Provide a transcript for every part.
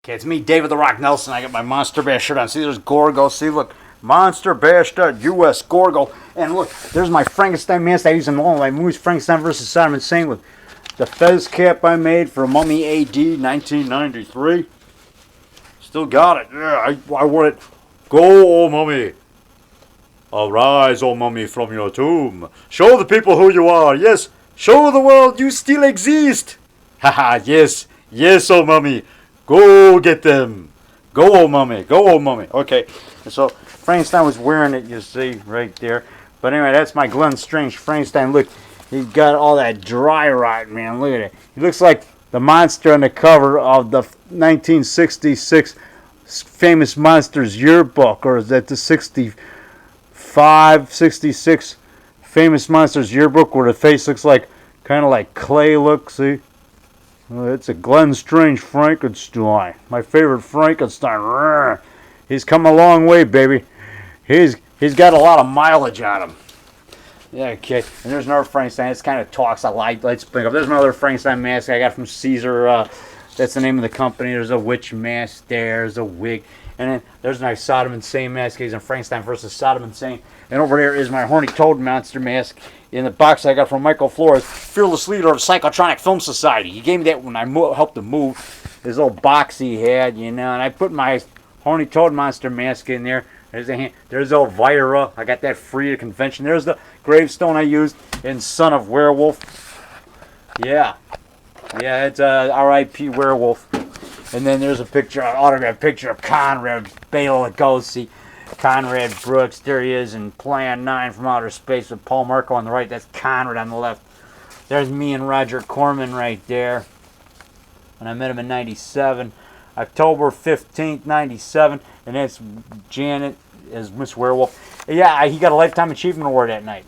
Okay, it's me, David the Rock Nelson. I got my Monster Bash shirt on. See, there's Gorgo. See, look, monsterbash.us, Gorgo. And look, there's my Frankenstein mask I use in all my movies, Frankenstein versus Saddam Hussein, with the fez cap I made for Mummy AD 1993. Still got it. Yeah, I wore it. Go, oh mummy. Arise, O mummy, from your tomb. Show the people who you are. Yes, show the world you still exist. Haha, yes. Yes, oh mummy. Go get them. Go, oh mummy. Go, oh mummy. Okay, so Frankenstein was wearing it, you see, right there. But anyway, that's my Glenn Strange Frankenstein. Look, he's got all that dry rot, man. Look at it. He looks like the monster on the cover of the 1966 Famous Monsters Yearbook, or is that the 65, 66 Famous Monsters Yearbook, where the face looks like kind of like clay look, see? Well, it's a Glenn Strange Frankenstein. My favorite Frankenstein. He's come a long way, baby. He's got a lot of mileage on him. Yeah, okay. And there's another Frankenstein. It's kind of talks a light spring up. There's another Frankenstein mask I got from Caesar. That's the name of the company. There's a witch mask there. There's a wig. And then there's a nice Saddam Hussein mask. He's in Frankenstein versus Saddam Hussein. And over there is my Horny Toad monster mask in the box I got from Michael Flores, fearless leader of the Psychotronic Film Society. He gave me that when I helped him move. His little box he had, you know. And I put my Horny Toad monster mask in there. There's a hand. There's Elvira. I got that free at a convention. There's the gravestone I used in Son of Werewolf. Yeah. Yeah, it's a R.I.P. Werewolf. And then there's a picture, an autographed picture of Conrad Bela Lugosi. Conrad Brooks, there he is in Plan 9 from Outer Space with Paul Marco on the right. That's Conrad on the left. There's me and Roger Corman right there. And I met him in 97. October 15th, 97. And that's Janet as Miss Werewolf. Yeah, he got a Lifetime Achievement Award that night.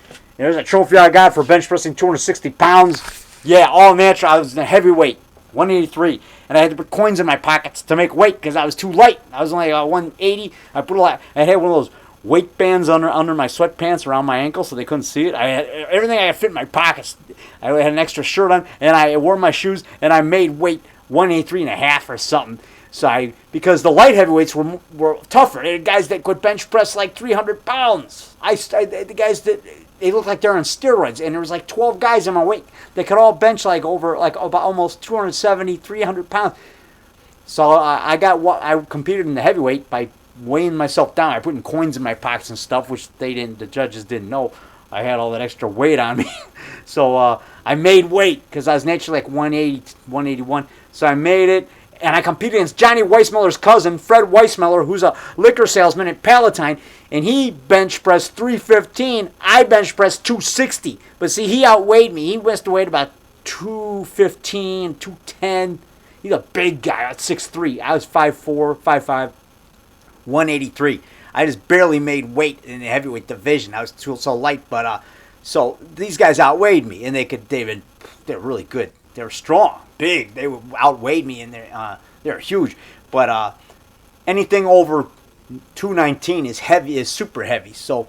And there's a trophy I got for bench pressing 260 pounds. Yeah, all natural. I was in a heavyweight, 183. And I had to put coins in my pockets to make weight because I was too light. I was only 180. I had one of those weight bands under my sweatpants around my ankle so they couldn't see it. I had everything I had fit in my pockets. I had an extra shirt on, and I wore my shoes, and I made weight 183 and a half or something. So because the light heavyweights were tougher. They had guys that could bench press like 300 pounds. The guys that they looked like they're on steroids, and there was like 12 guys in my weight. They could all bench like about almost 270, 300 pounds. So I competed in the heavyweight by weighing myself down. I put in coins in my pockets and stuff, which the judges didn't know. I had all that extra weight on me. So I made weight because I was naturally like 180, 181. So I made it. And I competed against Johnny Weissmuller's cousin, Fred Weissmuller, who's a liquor salesman at Palatine. And he bench pressed 315. I bench pressed 260. But see, he outweighed me. He must have weighed about 215, 210. He's a big guy. I was 6'3". I was 5'4", 5'5", 183. I just barely made weight in the heavyweight division. I was so light. But so these guys outweighed me. And they're really good. They were strong. Big. They outweighed me, and they're huge. But anything over 219 is heavy, is super heavy. So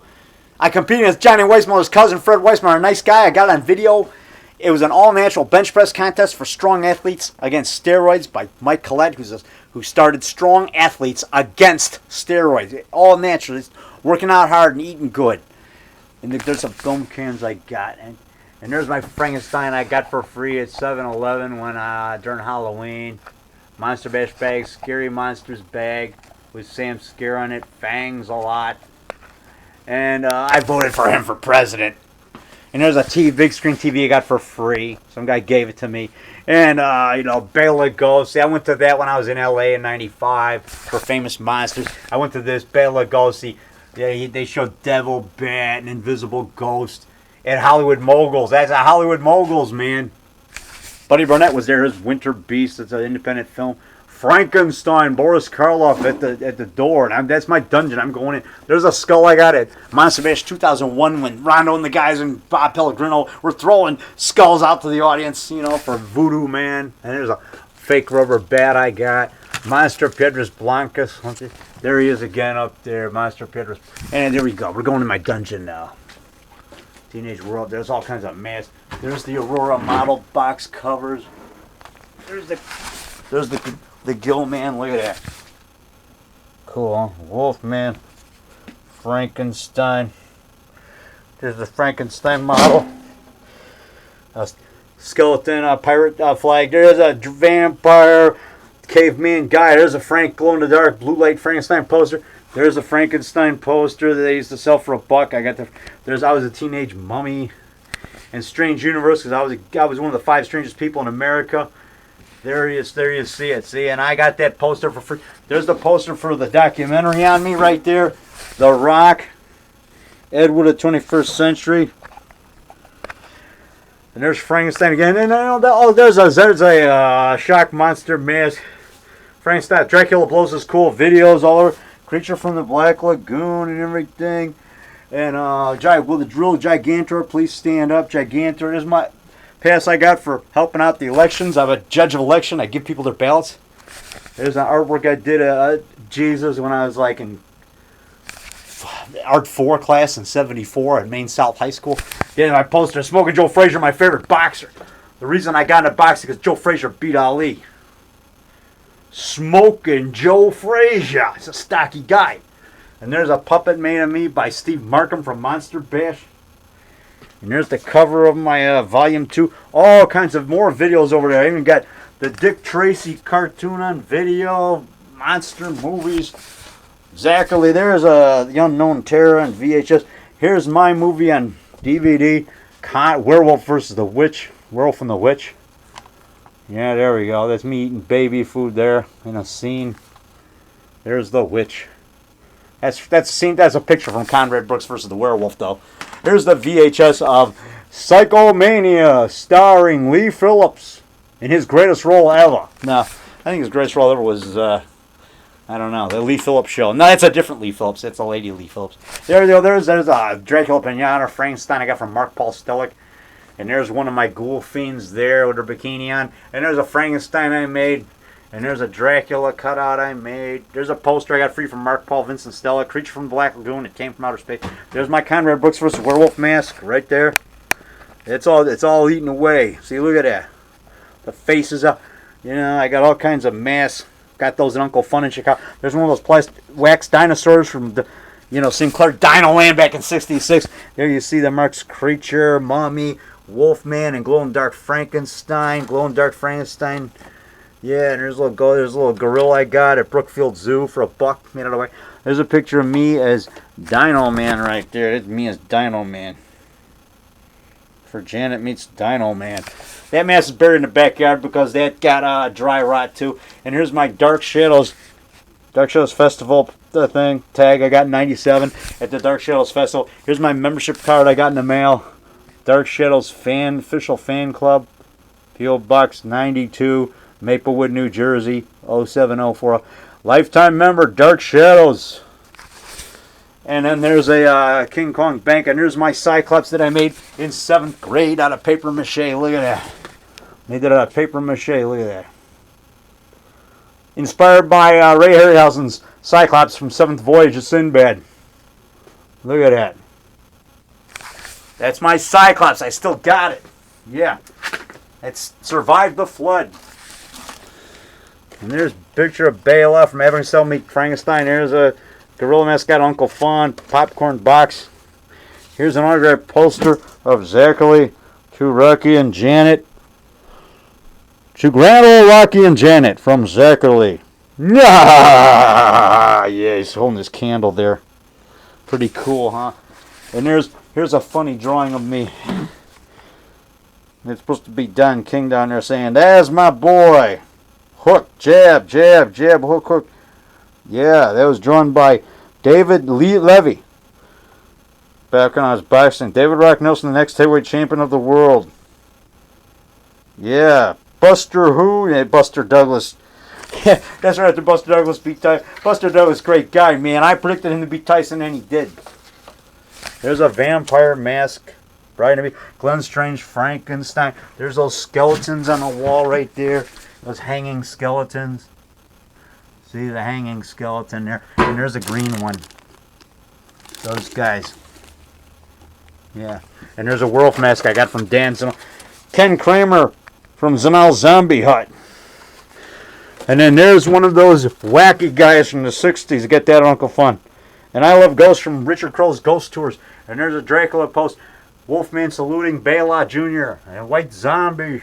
I competed with Johnny Weissmuller's cousin, Fred Weissmuller, a nice guy. I got it on video. It was an all-natural bench press contest for strong athletes against steroids by Mike Collette, who started Strong Athletes Against Steroids. All natural, just working out hard and eating good. And there's some gum cans I got. And there's my Frankenstein I got for free at 7-Eleven during Halloween. Monster Bash bag, Scary Monsters bag with Sam Scare on it, fangs a lot. And I voted for him for president. And there's a big screen TV I got for free. Some guy gave it to me. And, Bela Lugosi. I went to that when I was in L.A. in 95 for Famous Monsters. I went to this Bela Lugosi. They showed Devil Bat and Invisible Ghost. At Hollywood Moguls. That's a Hollywood Moguls, man. Buddy Burnett was there. His Winter Beast. It's an independent film. Frankenstein. Boris Karloff at the door. And that's my dungeon. I'm going in. There's a skull I got at Monster Bash 2001 when Rondo and the guys and Bob Pellegrino were throwing skulls out to the audience, for Voodoo Man. And there's a fake rubber bat I got. Monster Piedras Blancas. There he is again up there. Monster Piedras. And there we go. We're going to my dungeon now. Teenage World. There's all kinds of masks. There's the Aurora model box covers. There's the The Gill Man, look at that. Cool, huh? Wolfman. Frankenstein. There's the Frankenstein model. A skeleton, pirate flag. There's a vampire, caveman guy. There's a Frank glow-in-the-dark blue light Frankenstein poster. There's a Frankenstein poster that they used to sell for $1. I was a teenage mummy. And Strange Universe, because I was one of the 5 strangest people in America. There you see it. See, and I got that poster for free. There's the poster for the documentary on me right there. The Rock. Ed Wood of 21st Century. And there's Frankenstein again. And there's a shock monster mask. Frankenstein. Dracula blows his cool videos all over. Creature from the Black Lagoon and everything. And will the drill Gigantor please stand up? Gigantor. There's my pass I got for helping out the elections. I'm a judge of election. I give people their ballots. There's an artwork I did Jesus when I was like in Art 4 class in 74 at Maine South High School. Yeah, my poster, Smoking Joe Frazier, my favorite boxer. The reason I got into boxing is because Joe Frazier beat Ali. Smoking Joe Frazier. He's a stocky guy. And there's a puppet made of me by Steve Markham from Monster Bash. And there's the cover of my Volume 2. All kinds of more videos over there. I even got the Dick Tracy cartoon on video. Monster movies. Exactly. There's The Unknown Terror on VHS. Here's my movie on DVD. Werewolf versus the Witch. Werewolf and the Witch. Yeah, there we go. That's me eating baby food there in a scene. There's the witch. That's a picture from Conrad Brooks versus the Werewolf, though. Here's the VHS of Psychomania, starring Lee Phillips in his greatest role ever. No, I think his greatest role ever was, I don't know, the Lee Phillips show. No, that's a different Lee Phillips. That's a lady Lee Phillips. There's a Dracula Pinata, Frankenstein I got from Mark Paul Stellick. And there's one of my ghoul fiends there with her bikini on. And there's a Frankenstein I made. And there's a Dracula cutout I made. There's a poster I got free from Mark Paul Vincent Stella. Creature from the Black Lagoon. It came from outer space. There's my Conrad Brooks vs. Werewolf mask right there. It's all eaten away. See, look at that. The face is up. You know, I got all kinds of masks. Got those at Uncle Fun in Chicago. There's one of those plastic wax dinosaurs from the, Sinclair Dino Land back in '66. There you see the marks: Creature, Mummy, Wolfman, and glow-in-the-dark Frankenstein. Glow-in-the-dark Frankenstein. Yeah, and there's a little gorilla I got at Brookfield Zoo for $1. Made out of wax. There's a picture of me as Dino Man right there. It's me as Dino Man. For Janet meets Dino Man. That mask is buried in the backyard because that got dry rot too. And here's my Dark Shadows Festival tag I got in '97 at the Dark Shadows Festival. Here's my membership card I got in the mail. Dark Shadows official fan club. P.O. Box 92, Maplewood, New Jersey 07040. Lifetime member, Dark Shadows. And then there's a King Kong Bank, and there's my Cyclops that I made in 7th grade out of paper mache. Look at that. Made it out of paper mache. Look at that. Inspired by Ray Harryhausen's Cyclops from 7th Voyage of Sinbad. Look at that. That's my Cyclops. I still got it. Yeah. It's survived the flood. And there's a picture of Bela from Having Sell Meet Frankenstein. There's a gorilla mascot, Uncle Fawn, popcorn box. Here's an autographed poster of Zachary to Rocky and Janet. To Grand Old Rocky and Janet from Zachary. Yeah, he's holding his candle there. Pretty cool, huh? And here's a funny drawing of me. It's supposed to be Don King down there saying, "That's my boy. Hook, jab, jab, jab, hook, hook." Yeah, that was drawn by David Lee Levy. Back when I was boxing. David Rock Nelson, the next heavyweight champion of the world. Yeah. Buster who? Yeah, Buster Douglas. Yeah, that's right, after Buster Douglas beat Tyson. Buster Douglas, great guy, man. I predicted him to beat Tyson, and he did. There's a vampire mask. Brian to me. Glenn Strange, Frankenstein. There's those skeletons on the wall right there. Those hanging skeletons. See the hanging skeleton there. And there's a green one. Those guys. Yeah. And there's a werewolf mask I got from Dan Zimmer. Ken Kramer from Zamal Zombie Hut. And then there's one of those wacky guys from the 60s. Get that, Uncle Fun. And I love ghosts from Richard Crow's Ghost Tours. And there's a Dracula post. Wolfman saluting Bela Jr. and White Zombie.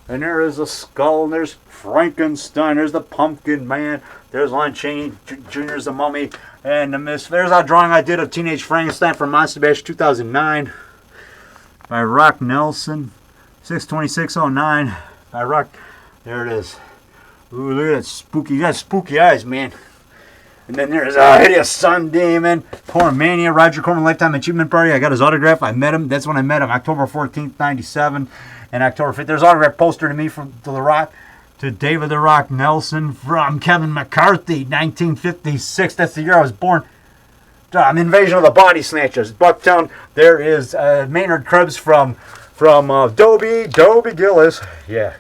And there is a skull. And there's Frankenstein. There's the Pumpkin Man. There's Lon Chaney Jr.'s The Mummy. And the Mist. There's our drawing I did of Teenage Frankenstein from Monster Bash 2009. By Rock Nelson. 62609. By Rock. There it is. Ooh, look at that spooky. You got spooky eyes, man. And then there's Hideous Sun Demon, Porn Mania, Roger Corman Lifetime Achievement Party. I got his autograph. I met him. That's when I met him, October 14th, 97. And October 5th. There's an autograph poster to me from to The Rock, to David The Rock Nelson from Kevin McCarthy, 1956. That's the year I was born. Invasion of the Body Snatchers, Bucktown. There is Maynard Krebs from Dobie Gillis. Yeah.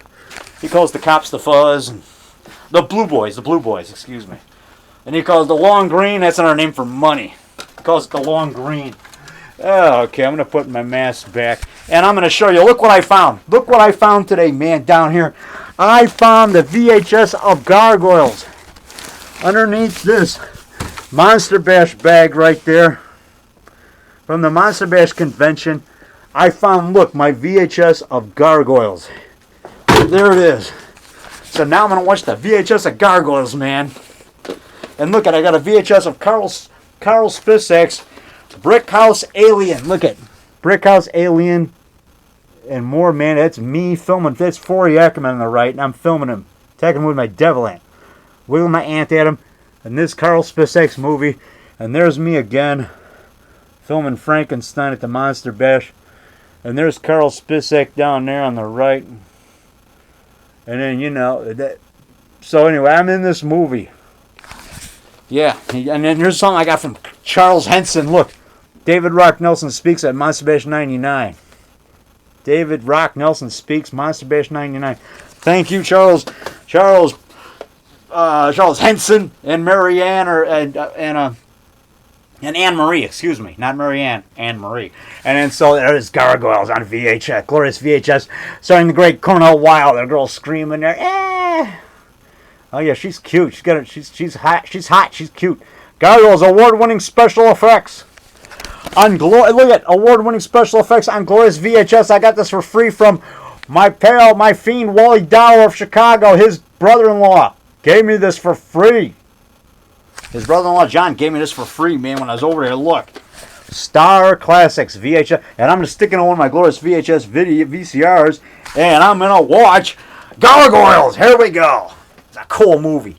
He calls the cops the Fuzz. And the Blue Boys, excuse me. And he calls the Long Green, that's another name for money. He calls it the Long Green. Oh, okay, I'm going to put my mask back. And I'm going to show you, look what I found. Look what I found today, man, down here. I found the VHS of Gargoyles. Underneath this Monster Bash bag right there. From the Monster Bash convention, I found, look, my VHS of Gargoyles. There it is. So now I'm going to watch the VHS of Gargoyles, man. And look at, I got a VHS of Carl Spissak's Brick House Alien. Look at Brick House Alien and more, man. That's me filming. That's Forey Ackerman on the right, and I'm filming him. Attacking him with my devil ant. Wiggling my ant at him. And this Carl Spissak's movie. And there's me again. Filming Frankenstein at the Monster Bash. And there's Carl Spissak down there on the right. And then, you know, that. So anyway, I'm in this movie. Yeah, and then here's something I got from Charles Henson. Look, David Rock Nelson speaks at Monster Bash 99. David Rock Nelson speaks Monster Bash 99. Thank you, Charles Henson and Marianne and Anne Marie. Excuse me, not Marianne, Anne Marie. And then so there's Gargoyles on VHS, glorious VHS, starring the great Cornell Wilde. The girl screaming there. Oh yeah, she's cute. She's hot. She's cute. Gargoyles award-winning special effects. Look at award-winning special effects on glorious VHS. I got this for free from my pal, my fiend Wally Dollar of Chicago. His brother-in-law gave me this for free. His brother-in-law John gave me this for free, man. When I was over there, look, Star Classics VHS, and I'm just sticking on one of my glorious VHS VCRs, and I'm gonna watch Gargoyles. Here we go. It's a cool movie.